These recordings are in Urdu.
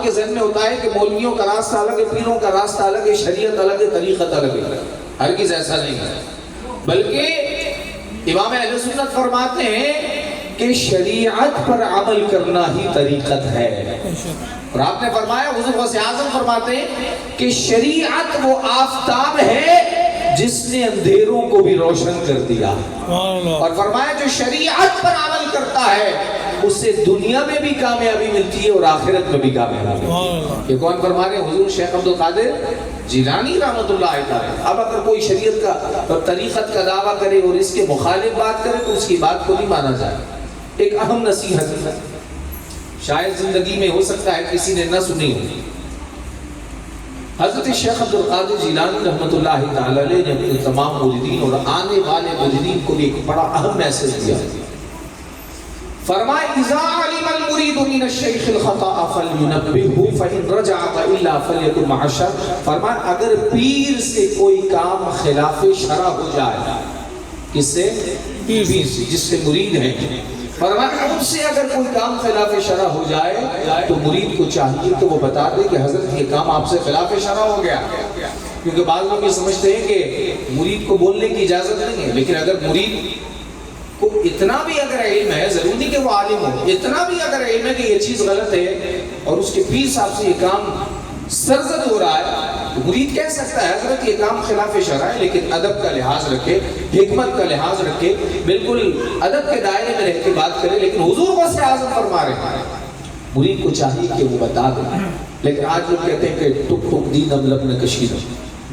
کے ذہن میں ہوتا ہے کہ مولویوں کا راستہ الگ ہے، پیروں کا راستہ الگ ہے، شریعت الگ ہے، طریقت الگ ہے. ہرگز ایسا نہیں ہے، بلکہ امام اہل سنت فرماتے ہیں کہ شریعت پر عمل کرنا ہی طریقت ہے. اور آپ نے فرمایا، حضور غوث اعظم فرماتے ہیں کہ شریعت وہ آفتاب ہے جس نے اندھیروں کو بھی روشن کر دیا. اور فرمایا جو شریعت پر عمل کرتا ہے اسے دنیا میں بھی کامیابی ملتی ہے اور آخرت میں بھی کامیابی ملتی ہے. یہ کون فرما رہے ہیں؟ حضور شیخ عبد القادر جیلانی رحمۃ اللہ علیہ. اب اگر کوئی شریعت کا اور طریقت کا دعویٰ کرے اور اس کے مخالف بات کرے تو اس کی بات کو نہیں مانا جائے. ایک اہم نصیحت ہے، شاید زندگی میں ہو سکتا ہے کسی نے نہ سنی ہو. حضرت شیخ عبد القادر جیلانی رحمۃ اللہ تعالی علیہ نے اپنے تمام مریدین اور آنے والے مریدین کو ایک بڑا اہم میسج دیا. فرمائے اذا علم المرید من الشیخ الخطأ فلینبہہ فإن رجع فإلا فلیکن مع الشر. فرمائے اگر پیر سے کوئی کام خلاف شرع ہو جائے، کس سے؟ پیر سے، جس سے مرید ہیں. فرمایا ان سے اگر کوئی کام خلاف شرع ہو جائے تو مرید کو چاہیے کہ وہ بتا دے کہ حضرت یہ کام آپ سے خلاف شرع ہو گیا. کیونکہ بعض لوگ یہ سمجھتے ہیں کہ مرید کو بولنے کی اجازت نہیں ہے، لیکن اگر مرید کو اتنا بھی اگر علم ہے، ضروری نہیں کہ وہ عالم ہو، اتنا بھی اگر علم ہے کہ یہ چیز غلط ہے اور اس کے پیر صاحب سے یہ کام سرزد ہو رہا ہے، تو مرید کہہ سکتا ہے حضرت یہ کام خلاف شرع ہے، لیکن ادب کا لحاظ رکھے، حکمت کا لحاظ رکھے، بالکل ادب کے دائرے میں رہ کے بات کرے. لیکن حضور غوث اعظم فرما رہے ہیں مرید کو چاہیے کہ وہ بتا دے. لیکن آج لوگ کہتے ہیں کہ ٹک ٹک دین اب لب نہ کشید،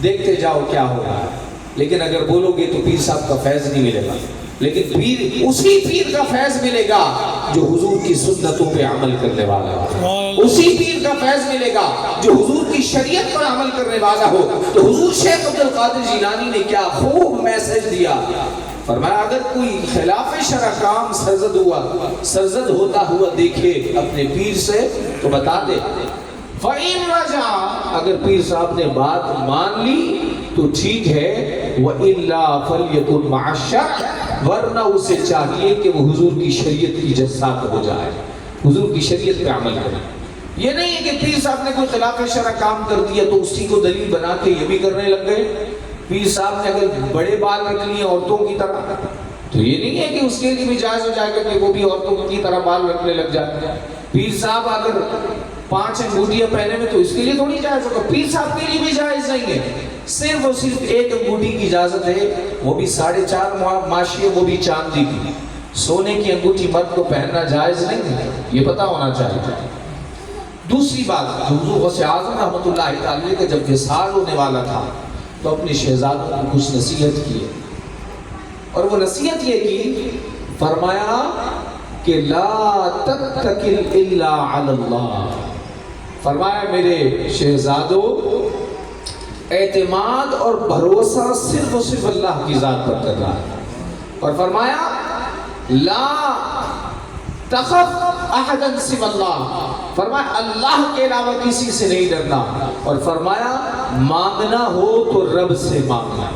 دیکھتے جاؤ کیا ہو رہا ہے. لیکن اگر بولو گے تو پیر صاحب کا فیض نہیں ملے گا. لیکن پیر اسی پیر کا فیض ملے گا جو حضور کی سنتوں پہ عمل کرنے والا ہو. اسی پیر کا فیض ملے گا جو حضور کی شریعت پر عمل کرنے والا ہو. تو حضور شیخ عبد القادر جیلانی نے کیا خوب میسج دیا. فرمایا اگر کوئی خلاف شرع کام سرزد ہوتا ہوا دیکھے اپنے پیر سے تو بتا دے. فَإِن رَجَعَ اگر پیر صاحب نے بات مان لی تو ٹھیک ہے، وَإِلَّا فَلْيَكُنْ مَعَ الشَّرْعِ ورنہ اسے چاہیے کہ وہ حضور کی شریعت کی جسات ہو جائے، حضور کی شریعت پہ عمل کرے. یہ نہیں ہے کہ پیر صاحب نے کوئی خلاف شرع کام کر دیا تو اسی کو دلیل بنا کے یہ بھی کرنے لگ گئے. پیر صاحب نے اگر بڑے بال رکھ لیے عورتوں کی طرح تو یہ نہیں ہے کہ اس کے لیے بھی جائز ہو جائے گا کہ وہ بھی عورتوں کی طرح بال رکھنے لگ جائے. پیر صاحب اگر 5 انگوٹھیاں پہنے میں تو اس کے لیے تھوڑی جائز ہوگا. پیر صاحب کے لیے بھی جائز نہیں ہے. صرف اور صرف ایک انگوٹھی کی اجازت ہے، وہ بھی 4.5 ماشیے، وہ بھی چاندی کی. سونے کی انگوٹھی مرد کو پہننا جائز نہیں ہے، یہ پتہ ہونا چاہیے. دوسری بات، حضور غوث اعظم رحمۃ اللہ تعالی کا جب وصال ہونے والا تھا تو اپنے شہزادوں کو کچھ نصیحت کی، اور وہ نصیحت یہ کی، فرمایا کہ لا تتکل الا علی اللہ. فرمایا میرے شہزادوں اعتماد اور بھروسہ صرف اور صرف اللہ کی ذات پر کر رہا ہے. اور فرمایا لا تخف احدا سوى اللہ. فرمایا اللہ کے علاوہ کسی سے نہیں ڈرنا. اور فرمایا مانگنا ہو تو رب سے مانگنا.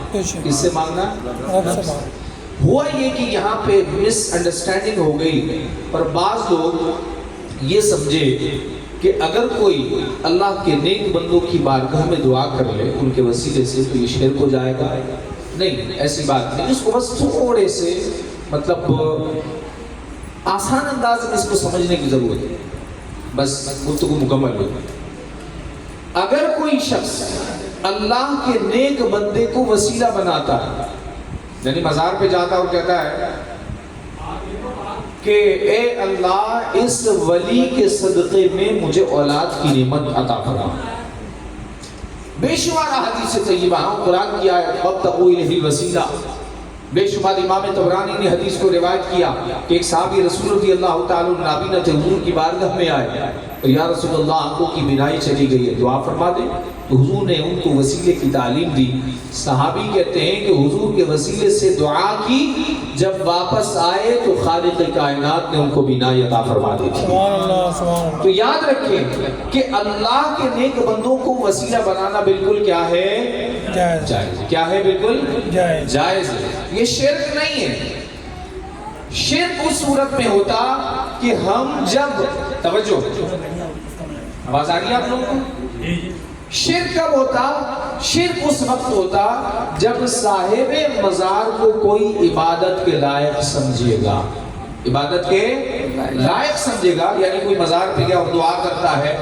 کس سے مانگنا؟ رب سے مانگنا. ہوا یہ کہ یہاں پہ مس انڈرسٹینڈنگ ہو گئی اور بعض لوگ یہ سمجھے کہ اگر کوئی اللہ کے نیک بندوں کی بارگاہ میں دعا کر لے ان کے وسیلے سے تو یہ شرک ہو جائے گا. نہیں، ایسی بات نہیں. اس کو بس تھوڑے سے مطلب آسان انداز میں اس کو سمجھنے کی ضرورت ہے. بس گفتگو مکمل ہو. اگر کوئی شخص اللہ کے نیک بندے کو وسیلہ بناتا ہے، یعنی مزار پہ جاتا اور کہتا ہے کہ اے اللہ اس ولی کے صدقے میں مجھے اولاد کی نعمت عطا فرما. بے شمار حدیث طیبہ ہیں، قرآن کی آیت وابتغوا الیہ الوسیلہ. بے شمار امام طبرانی نے حدیث کو روایت کیا کہ ایک صحابی رسول رضی اللہ تعالی عنہ نابینا تھے، حضور کی بارگاہ میں آئے اور یا رسول اللہ آنکھوں کی بینائی چلی گئی ہے، دعا فرما دیں. تو حضور نے ان کو وسیلے کی تعلیم دی. صحابی کہتے ہیں کہ حضور کے وسیلے سے دعا کی، جب واپس آئے تو خالق کائنات نے ان کو بینائی عطا فرما دی تھی. تو یاد رکھیں کہ اللہ کے نیک بندوں کو وسیلہ بنانا بالکل کیا ہے؟ جائز. کیا ہے؟ بالکل جائز. یہ شرک نہیں ہے. شرک اس صورت میں ہوتا کہ ہم جب توجہ آواز آ رہی ہے آپ لوگوں کو؟ شرک کب ہوتا؟ شرک اس وقت ہوتا جب صاحب مزار کو کوئی عبادت کے لائق سمجھے گا، عبادت کے لائق سمجھے گا، یعنی کوئی مزار پہ گیا اور دعا کرتا ہے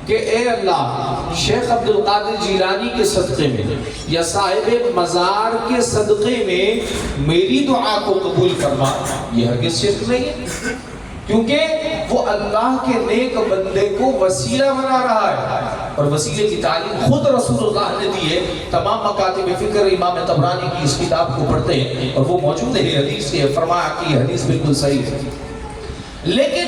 کہ اے اللہ شیخ عبد القادر جیلانی کے صدقے میں یا صاحب مزار کے صدقے میں میری دعا کو قبول فرما، یہ ہرگز شرک نہیں ہے، کیونکہ وہ اللہ کے نیک بندے کو وسیلہ بنا رہا ہے، اور وسیلے کی تعلیم خود رسول اللہ نے دی ہے۔ تمام مکاتب فکر امام طبرانی کی اس کتاب کو پڑھتے ہیں اور وہ موجود ہے حدیث کے، فرمایا کہ یہ حدیث بالکل صحیح ہے۔ لیکن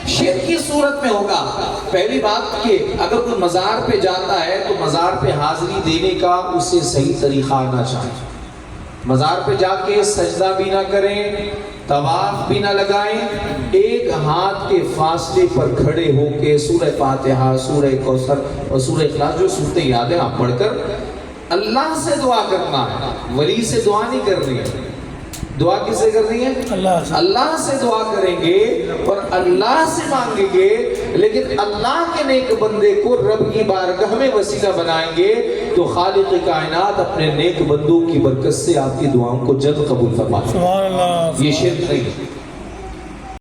شرک کی صورت میں ہوگا پہلی بات کہ اگر کوئی مزار پہ جاتا ہے تو مزار پہ حاضری دینے کا اسے صحیح طریقہ آنا چاہیے، مزار پہ جا کے سجدہ بھی نہ کریں، طواف بھی نہ لگائیں، ایک ہاتھ کے فاصلے پر کھڑے ہو کے سورہ فاتحہ، سورہ کوثر اور سورہ اخلاص جو صورتیں یاد ہیں آپ پڑھ کر اللہ سے دعا کرنا ہے، ولی سے دعا نہیں کرنی ہے۔ دعا کس سے کرنی ہے؟ اللہ سے دعا کریں گے اور اللہ سے مانگیں گے، لیکن اللہ کے نیک بندے کو رب کی بارگاہ میں وسیلہ بنائیں گے تو خالق کائنات اپنے نیک بندوں کی برکت سے آپ کی دعاؤں کو جلد قبول فرمائے گا۔ یہ شرک نہیں ہے۔